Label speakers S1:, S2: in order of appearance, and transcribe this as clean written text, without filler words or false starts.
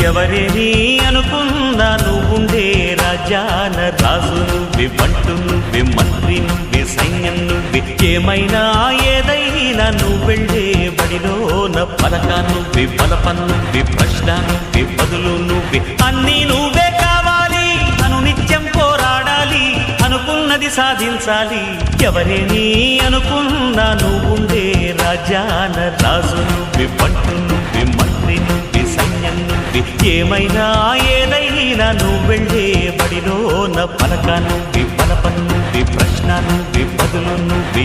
S1: ఎవరేని అనుకున్నా నువ్వుండే రాజ్యాన రాజు నువ్వే, బంటు నువ్వే, మంత్రి నువ్వే, సైన్యం నువ్వే, ఏమైనా ఏదైనా నువ్వెళ్ళే బడిలోన పలక నువ్వే, బలపం నువ్వే, ప్రశ్న నువ్వే, బదులు నువ్వే, అన్నీ నువ్వే కావాలి. నిత్యం పోరాడాలి, అనుకున్నది సాధించాలి. ఎవరేని అనుకున్నా నువ్వుండే రాజ్యాన రాజు నువ్వే, బంటు నువ్వే, మంత్రి నువ్వే, సైన్యం నువ్వే, ఏమైనా ఏదైనా నువ్వెళ్ళే బడిలోన పలక నువ్వే, బలపం నువ్వే, ప్రశ్న నువ్వే, బదులు నువ్వే.